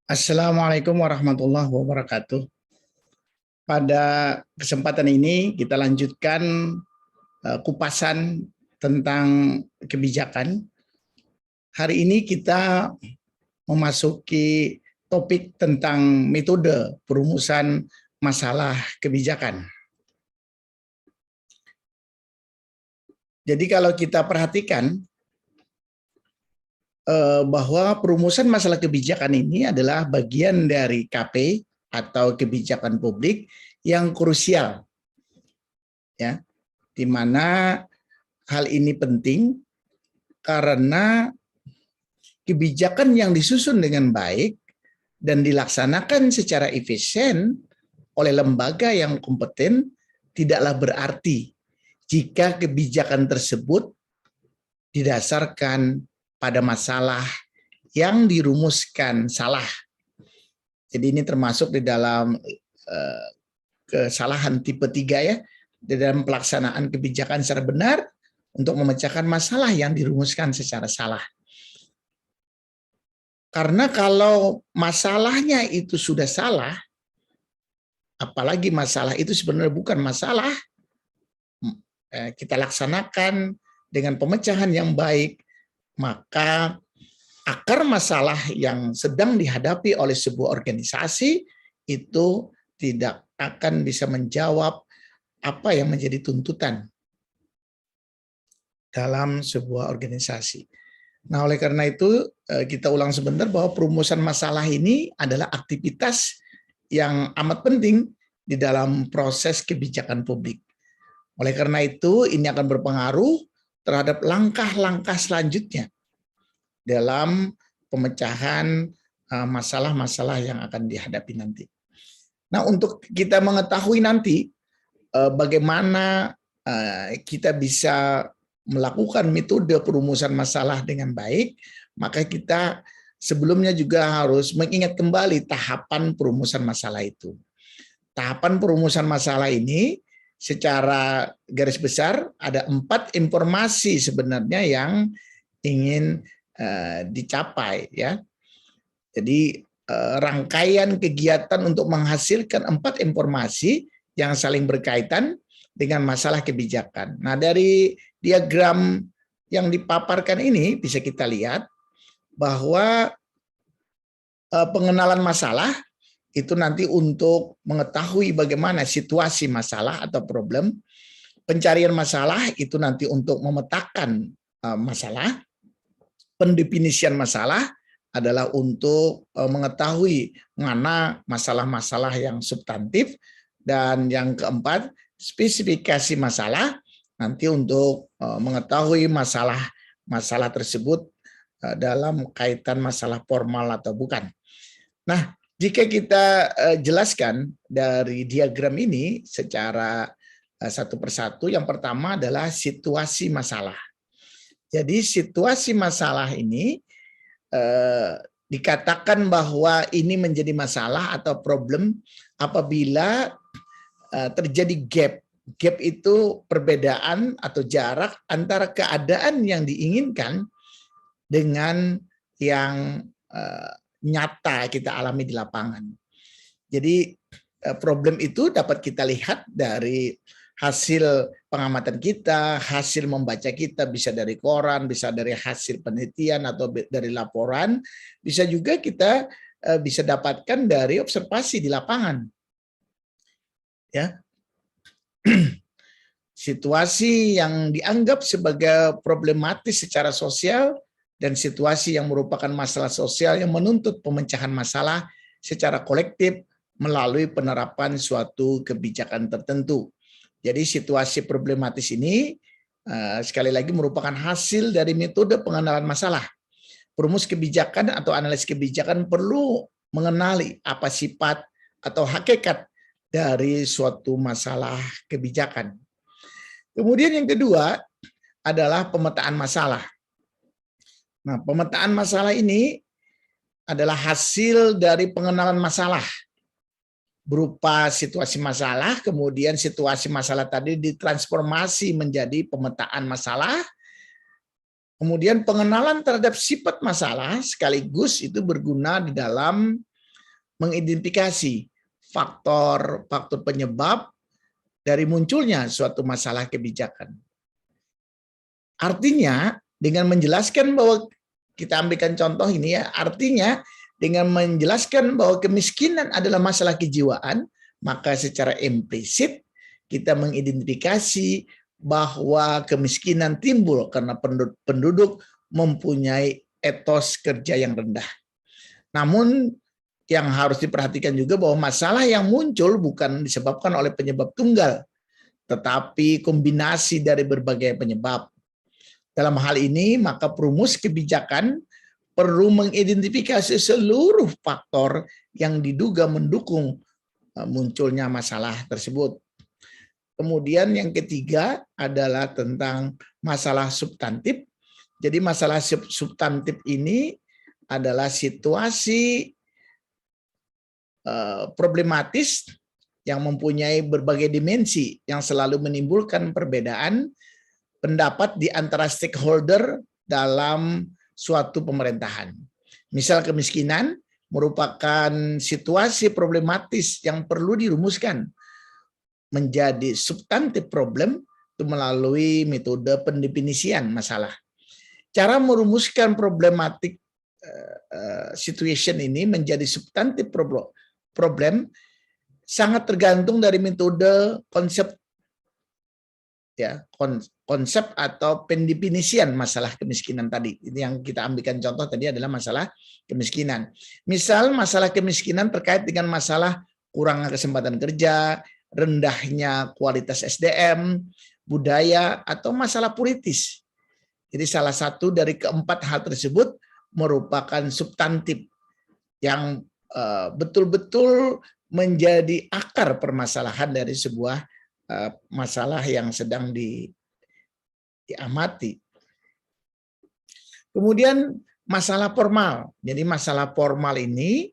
Assalamualaikum warahmatullahi wabarakatuh. Pada kesempatan ini kita lanjutkan kupasan tentang kebijakan. Hari ini kita memasuki topik tentang metode perumusan masalah kebijakan. Jadi kalau kita perhatikan bahwa perumusan masalah kebijakan ini adalah bagian dari KP atau kebijakan publik yang krusial, ya, di mana hal ini penting karena kebijakan yang disusun dengan baik dan dilaksanakan secara efisien oleh lembaga yang kompeten tidaklah berarti jika kebijakan tersebut didasarkan pada masalah yang dirumuskan salah. Jadi ini termasuk di dalam kesalahan tipe 3 ya, di dalam pelaksanaan kebijakan secara benar untuk memecahkan masalah yang dirumuskan secara salah. Karena kalau masalahnya itu sudah salah, apalagi masalah itu sebenarnya bukan masalah, kita laksanakan dengan pemecahan yang baik, maka akar masalah yang sedang dihadapi oleh sebuah organisasi itu tidak akan bisa menjawab apa yang menjadi tuntutan dalam sebuah organisasi. Nah, oleh karena itu kita ulang sebentar bahwa perumusan masalah ini adalah aktivitas yang amat penting di dalam proses kebijakan publik. Oleh karena itu ini akan berpengaruh terhadap langkah-langkah selanjutnya dalam pemecahan masalah-masalah yang akan dihadapi nanti. Nah, untuk kita mengetahui nanti bagaimana kita bisa melakukan metode perumusan masalah dengan baik, maka kita sebelumnya juga harus mengingat kembali tahapan perumusan masalah itu. Tahapan perumusan masalah ini secara garis besar ada 4 informasi sebenarnya yang ingin dicapai, ya. Jadi rangkaian kegiatan untuk menghasilkan 4 informasi yang saling berkaitan dengan masalah kebijakan. Nah, dari diagram yang dipaparkan ini bisa kita lihat bahwa pengenalan masalah itu nanti untuk mengetahui bagaimana situasi masalah atau problem. Pencarian masalah itu nanti untuk memetakan masalah. Pendefinisian masalah adalah untuk mengetahui mana masalah-masalah yang substantif. Dan yang keempat, spesifikasi masalah nanti untuk mengetahui masalah tersebut dalam kaitan masalah formal atau bukan. Nah, jika kita jelaskan dari diagram ini secara satu persatu, yang pertama adalah situasi masalah. Jadi situasi masalah ini dikatakan bahwa ini menjadi masalah atau problem apabila terjadi gap. Gap itu perbedaan atau jarak antara keadaan yang diinginkan dengan yang nyata kita alami di lapangan. Jadi problem itu dapat kita lihat dari hasil pengamatan kita, hasil membaca kita, bisa dari koran, bisa dari hasil penelitian atau dari laporan, bisa juga kita bisa dapatkan dari observasi di lapangan. Ya. Situasi yang dianggap sebagai problematis secara sosial dan situasi yang merupakan masalah sosial yang menuntut pemecahan masalah secara kolektif melalui penerapan suatu kebijakan tertentu. Jadi situasi problematis ini sekali lagi merupakan hasil dari metode pengenalan masalah. Perumus kebijakan atau analis kebijakan perlu mengenali apa sifat atau hakikat dari suatu masalah kebijakan. Kemudian yang kedua adalah pemetaan masalah. Nah, pemetaan masalah ini adalah hasil dari pengenalan masalah berupa situasi masalah, kemudian situasi masalah tadi ditransformasi menjadi pemetaan masalah, kemudian pengenalan terhadap sifat masalah sekaligus itu berguna di dalam mengidentifikasi faktor-faktor penyebab dari munculnya suatu masalah kebijakan. Artinya, dengan menjelaskan bahwa, kita ambilkan contoh ini ya, artinya dengan menjelaskan bahwa kemiskinan adalah masalah kejiwaan, maka secara implisit kita mengidentifikasi bahwa kemiskinan timbul karena penduduk mempunyai etos kerja yang rendah. Namun yang harus diperhatikan juga bahwa masalah yang muncul bukan disebabkan oleh penyebab tunggal, tetapi kombinasi dari berbagai penyebab. Dalam hal ini, maka perumus kebijakan perlu mengidentifikasi seluruh faktor yang diduga mendukung munculnya masalah tersebut. Kemudian yang ketiga adalah tentang masalah substantif. Jadi masalah substantif ini adalah situasi problematis yang mempunyai berbagai dimensi yang selalu menimbulkan perbedaan pendapat di antara stakeholder dalam suatu pemerintahan. Misal kemiskinan merupakan situasi problematis yang perlu dirumuskan menjadi substantif problem itu melalui metode pendefinisian masalah. Cara merumuskan problematik situation ini menjadi substantif problem sangat tergantung dari metode konsep ya, konsep atau pendefinisian masalah kemiskinan tadi. Ini yang kita ambilkan contoh tadi adalah masalah kemiskinan. Misal masalah kemiskinan terkait dengan masalah kurangnya kesempatan kerja, rendahnya kualitas SDM, budaya, atau masalah politis. Jadi salah satu dari keempat hal tersebut merupakan substantif yang betul-betul menjadi akar permasalahan dari sebuah masalah yang sedang diamati. Kemudian masalah formal. Jadi masalah formal ini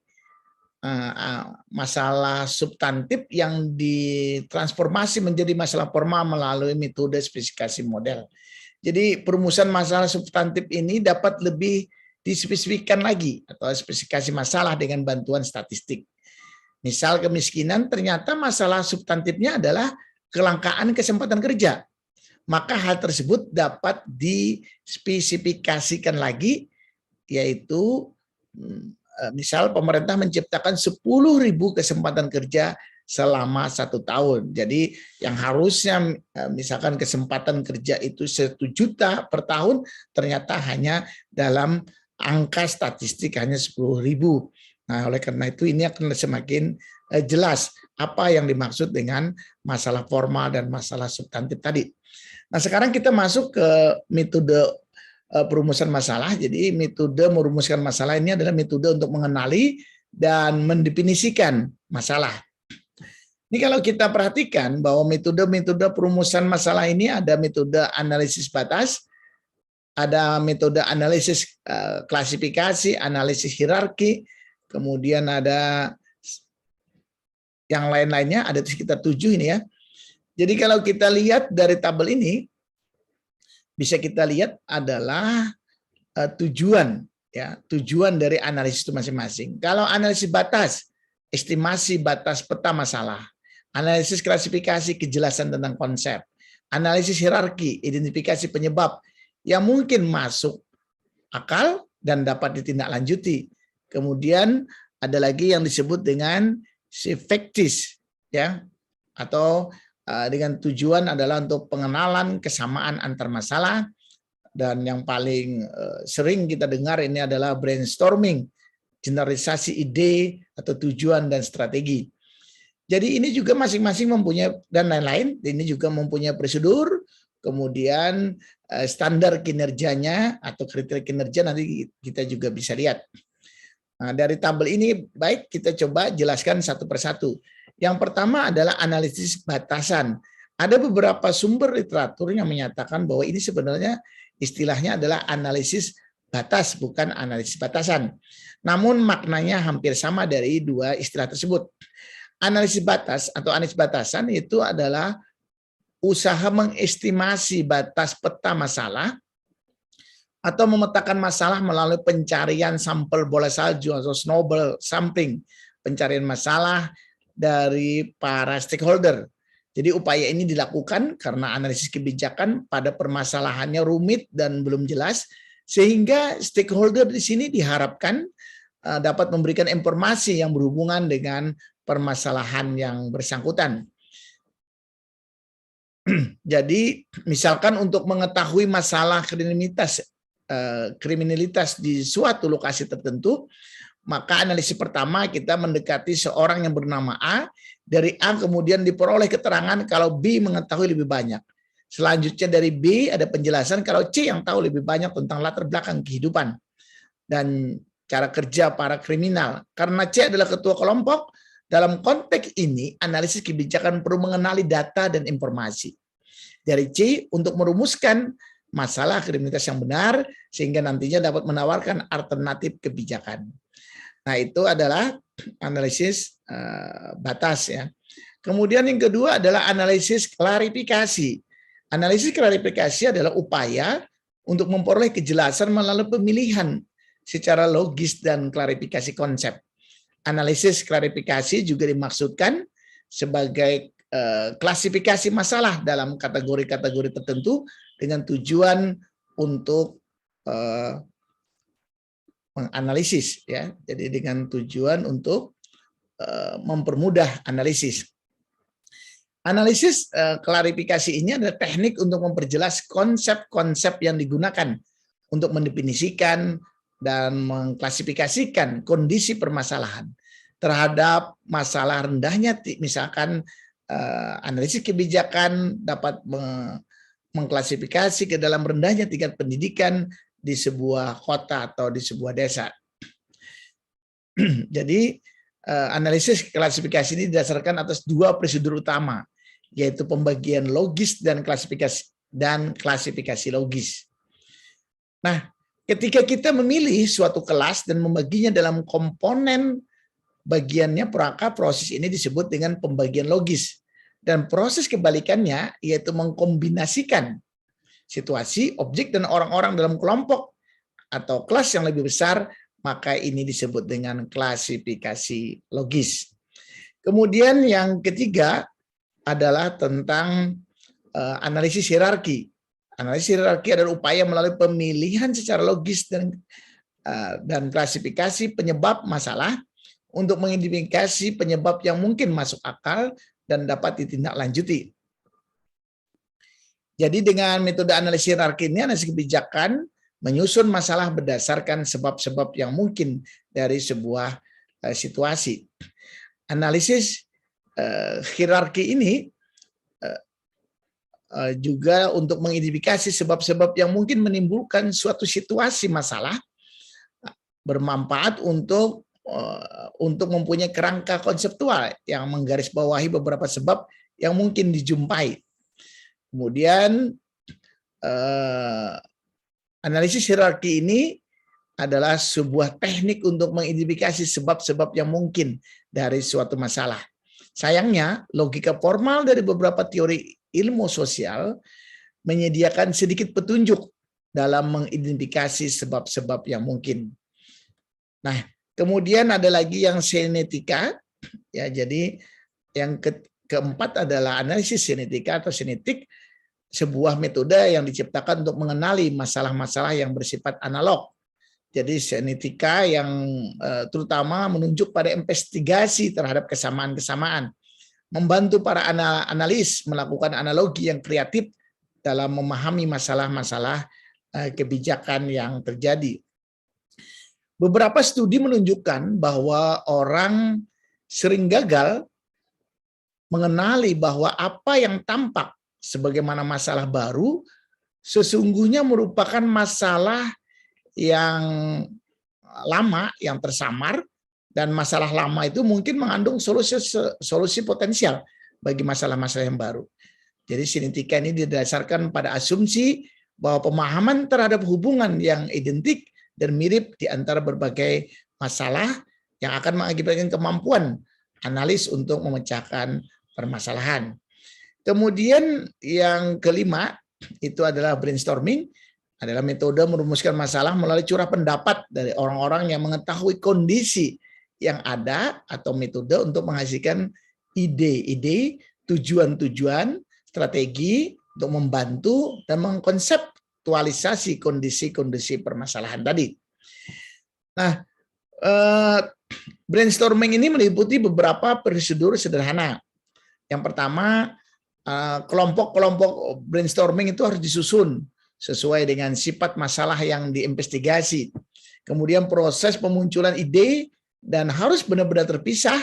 masalah substantif yang ditransformasi menjadi masalah formal melalui metode spesifikasi model. Jadi perumusan masalah substantif ini dapat lebih dispesifikkan lagi atau spesifikasi masalah dengan bantuan statistik. Misal kemiskinan, ternyata masalah substantifnya adalah kelangkaan kesempatan kerja. Maka hal tersebut dapat dispesifikasikan lagi, yaitu misal pemerintah menciptakan 10.000 kesempatan kerja selama 1 tahun. Jadi yang harusnya misalkan kesempatan kerja itu 1 juta per tahun, ternyata hanya dalam angka statistik hanya 10.000. Nah, oleh karena itu ini akan semakin jelas apa yang dimaksud dengan masalah formal dan masalah substantif tadi. Nah, sekarang kita masuk ke metode perumusan masalah. Jadi metode merumuskan masalah ini adalah metode untuk mengenali dan mendefinisikan masalah. Ini kalau kita perhatikan bahwa metode-metode perumusan masalah ini ada metode analisis batas, ada metode analisis klasifikasi, analisis hierarki, kemudian ada yang lain-lainnya, ada sekitar 7 ini ya. Jadi kalau kita lihat dari tabel ini, bisa kita lihat adalah tujuan ya, tujuan dari analisis itu masing-masing. Kalau analisis batas, estimasi batas peta masalah, analisis klasifikasi, kejelasan tentang konsep, analisis hierarki, identifikasi penyebab yang mungkin masuk akal dan dapat ditindaklanjuti. Kemudian ada lagi yang disebut dengan efektis ya, atau dengan tujuan adalah untuk pengenalan kesamaan antar masalah, dan yang paling sering kita dengar ini adalah brainstorming, generalisasi ide atau tujuan dan strategi. Jadi ini juga masing-masing mempunyai, dan lain-lain, ini juga mempunyai prosedur, kemudian standar kinerjanya atau kriteria kinerja nanti kita juga bisa lihat. Nah, dari tabel ini baik kita coba jelaskan satu persatu. Yang pertama adalah analisis batasan. Ada beberapa sumber literatur yang menyatakan bahwa ini sebenarnya istilahnya adalah analisis batas, bukan analisis batasan. Namun maknanya hampir sama dari dua istilah tersebut. Analisis batas atau analisis batasan itu adalah usaha mengestimasi batas peta masalah atau memetakan masalah melalui pencarian sampel bola salju atau snowball sampling pencarian masalah dari para stakeholder. Jadi upaya ini dilakukan karena analisis kebijakan pada permasalahannya rumit dan belum jelas, sehingga stakeholder di sini diharapkan dapat memberikan informasi yang berhubungan dengan permasalahan yang bersangkutan. Jadi misalkan untuk mengetahui masalah kriminalitas di suatu lokasi tertentu, maka analisis pertama kita mendekati seorang yang bernama A, dari A kemudian diperoleh keterangan kalau B mengetahui lebih banyak. Selanjutnya dari B ada penjelasan kalau C yang tahu lebih banyak tentang latar belakang kehidupan dan cara kerja para kriminal. Karena C adalah ketua kelompok, dalam konteks ini analisis kebijakan perlu mengenali data dan informasi. Dari C untuk merumuskan masalah kriminalitas yang benar sehingga nantinya dapat menawarkan alternatif kebijakan. Nah, itu adalah analisis batas ya. Kemudian yang kedua adalah analisis klarifikasi. Analisis klarifikasi adalah upaya untuk memperoleh kejelasan melalui pemilihan secara logis dan klarifikasi konsep. Analisis klarifikasi juga dimaksudkan sebagai klasifikasi masalah dalam kategori-kategori tertentu dengan tujuan untuk menganalisis ya. Jadi dengan tujuan untuk mempermudah analisis. Analisis klarifikasi ini adalah teknik untuk memperjelas konsep-konsep yang digunakan untuk mendefinisikan dan mengklasifikasikan kondisi permasalahan terhadap masalah rendahnya, misalkan analisis kebijakan dapat mengklasifikasi ke dalam rendahnya tingkat pendidikan di sebuah kota atau di sebuah desa. Jadi analisis klasifikasi ini didasarkan atas dua prosedur utama, yaitu pembagian logis dan klasifikasi logis. Nah, ketika kita memilih suatu kelas dan membaginya dalam komponen bagiannya, maka proses ini disebut dengan pembagian logis. Dan proses kebalikannya yaitu mengkombinasikan situasi, objek, dan orang-orang dalam kelompok atau kelas yang lebih besar, maka ini disebut dengan klasifikasi logis. Kemudian yang ketiga adalah tentang analisis hierarki. Analisis hierarki adalah upaya melalui pemilihan secara logis dan klasifikasi penyebab masalah untuk mengidentifikasi penyebab yang mungkin masuk akal dan dapat ditindaklanjuti. Jadi dengan metode analisis hierarki ini, analisis kebijakan menyusun masalah berdasarkan sebab-sebab yang mungkin dari sebuah situasi. Analisis hierarki ini juga untuk mengidentifikasi sebab-sebab yang mungkin menimbulkan suatu situasi masalah, bermanfaat untuk mempunyai kerangka konseptual yang menggarisbawahi beberapa sebab yang mungkin dijumpai. Kemudian analisis hierarki ini adalah sebuah teknik untuk mengidentifikasi sebab-sebab yang mungkin dari suatu masalah. Sayangnya, logika formal dari beberapa teori ilmu sosial menyediakan sedikit petunjuk dalam mengidentifikasi sebab-sebab yang mungkin. Nah, kemudian ada lagi yang senetika, ya. Jadi yang keempat adalah analisis senetika atau senetik, sebuah metode yang diciptakan untuk mengenali masalah-masalah yang bersifat analog. Jadi senetika yang terutama menunjuk pada investigasi terhadap kesamaan-kesamaan, membantu para analis melakukan analogi yang kreatif dalam memahami masalah-masalah kebijakan yang terjadi. Beberapa studi menunjukkan bahwa orang sering gagal mengenali bahwa apa yang tampak sebagaimana masalah baru sesungguhnya merupakan masalah yang lama, yang tersamar, dan masalah lama itu mungkin mengandung solusi potensial bagi masalah-masalah yang baru. Jadi sinetika ini didasarkan pada asumsi bahwa pemahaman terhadap hubungan yang identik dan mirip di antara berbagai masalah yang akan mengakibatkan kemampuan analis untuk memecahkan permasalahan. Kemudian yang kelima itu adalah brainstorming, adalah metode merumuskan masalah melalui curah pendapat dari orang-orang yang mengetahui kondisi yang ada atau metode untuk menghasilkan ide-ide, tujuan-tujuan, strategi untuk membantu dan mengkonseptualisasi kondisi-kondisi permasalahan tadi. Nah, brainstorming ini meliputi beberapa prosedur sederhana. Yang pertama, kelompok-kelompok brainstorming itu harus disusun sesuai dengan sifat masalah yang diinvestigasi. Kemudian proses pemunculan ide dan harus benar-benar terpisah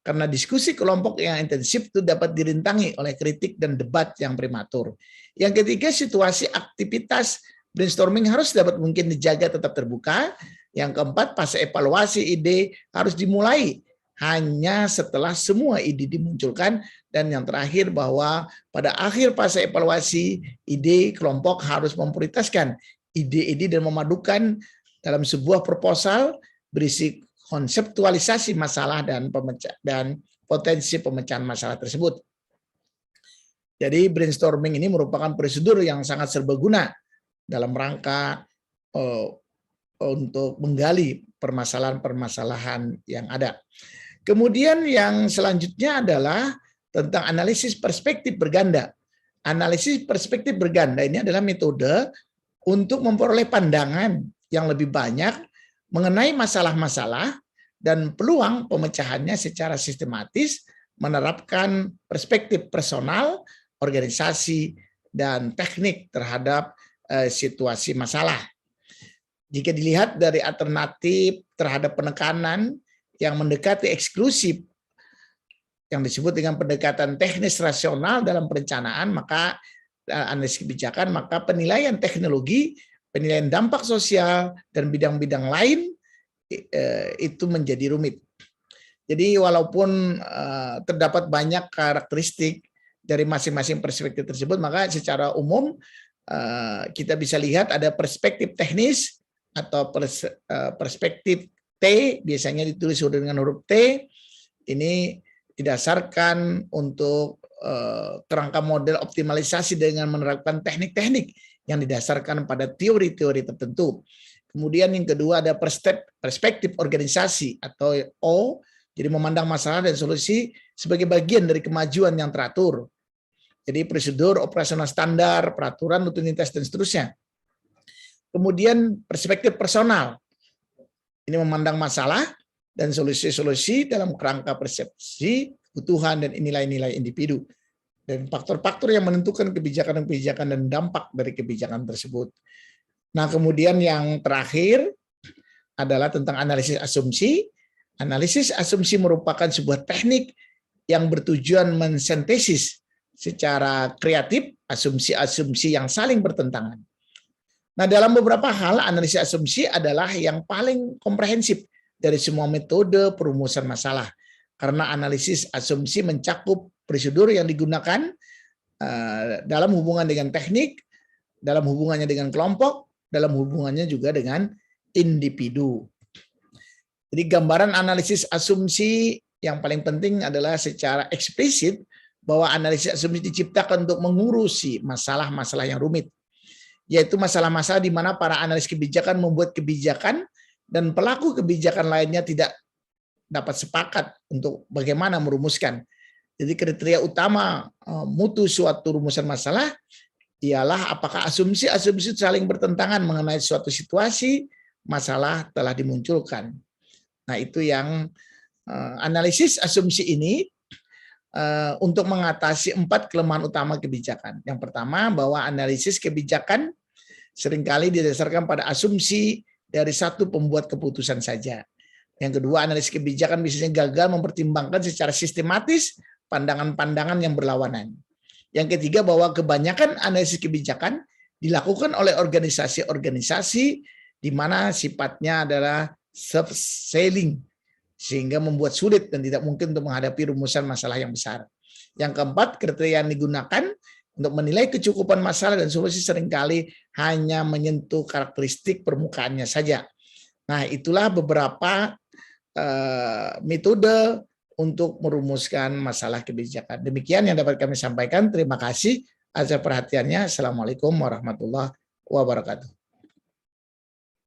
karena diskusi kelompok yang intensif itu dapat dirintangi oleh kritik dan debat yang prematur. Yang ketiga, situasi aktivitas brainstorming harus dapat mungkin dijaga tetap terbuka. Yang keempat, fase evaluasi ide harus dimulai hanya setelah semua ide dimunculkan. Dan yang terakhir, bahwa pada akhir fase evaluasi ide, kelompok harus memprioritaskan ide-ide dan memadukan dalam sebuah proposal berisi konseptualisasi masalah dan potensi pemecahan masalah tersebut. Jadi brainstorming ini merupakan prosedur yang sangat serbaguna dalam rangka untuk menggali permasalahan-permasalahan yang ada. Kemudian yang selanjutnya adalah tentang analisis perspektif berganda. Analisis perspektif berganda ini adalah metode untuk memperoleh pandangan yang lebih banyak mengenai masalah-masalah dan peluang pemecahannya secara sistematis, menerapkan perspektif personal, organisasi, dan teknik terhadap situasi masalah. Jika dilihat dari alternatif terhadap penekanan yang mendekati eksklusif, yang disebut dengan pendekatan teknis rasional dalam perencanaan, maka analisis kebijakan, maka penilaian teknologi, penilaian dampak sosial, dan bidang-bidang lain itu menjadi rumit. Jadi walaupun terdapat banyak karakteristik dari masing-masing perspektif tersebut, maka secara umum kita bisa lihat ada perspektif teknis atau perspektif T, biasanya ditulis dengan huruf T. Ini didasarkan untuk kerangka model optimalisasi dengan menerapkan teknik-teknik yang didasarkan pada teori-teori tertentu. Kemudian yang kedua ada perspektif organisasi atau O, jadi memandang masalah dan solusi sebagai bagian dari kemajuan yang teratur. Jadi prosedur operasional standar, peraturan, rutinitas, dan seterusnya. Kemudian perspektif personal, ini memandang masalah dan solusi-solusi dalam kerangka persepsi, kebutuhan, dan nilai-nilai individu. Dan faktor-faktor yang menentukan kebijakan-kebijakan dan dampak dari kebijakan tersebut. Nah, kemudian yang terakhir adalah tentang analisis asumsi. Analisis asumsi merupakan sebuah teknik yang bertujuan mensintesis secara kreatif asumsi-asumsi yang saling bertentangan. Nah, dalam beberapa hal, analisis asumsi adalah yang paling komprehensif dari semua metode perumusan masalah. Karena analisis asumsi mencakup prosedur yang digunakan dalam hubungan dengan teknik, dalam hubungannya dengan kelompok, dalam hubungannya juga dengan individu. Jadi gambaran analisis asumsi yang paling penting adalah secara eksplisit bahwa analisis asumsi diciptakan untuk mengurusi masalah-masalah yang rumit, yaitu masalah-masalah di mana para analis kebijakan membuat kebijakan dan pelaku kebijakan lainnya tidak dapat sepakat untuk bagaimana merumuskan. Jadi kriteria utama mutu suatu rumusan masalah ialah apakah asumsi-asumsi saling bertentangan mengenai suatu situasi masalah telah dimunculkan. Nah, itu yang analisis asumsi ini untuk mengatasi 4 kelemahan utama kebijakan. Yang pertama, bahwa analisis kebijakan seringkali didasarkan pada asumsi dari satu pembuat keputusan saja. Yang kedua, analisis kebijakan biasanya gagal mempertimbangkan secara sistematis pandangan-pandangan yang berlawanan. Yang ketiga, bahwa kebanyakan analisis kebijakan dilakukan oleh organisasi-organisasi di mana sifatnya adalah self-selling, sehingga membuat sulit dan tidak mungkin untuk menghadapi rumusan masalah yang besar. Yang keempat, kriteria yang digunakan untuk menilai kecukupan masalah dan solusi seringkali hanya menyentuh karakteristik permukaannya saja. Nah, itulah beberapa metode untuk merumuskan masalah kebijakan. Demikian yang dapat kami sampaikan. Terima kasih atas perhatiannya. Assalamualaikum warahmatullahi wabarakatuh.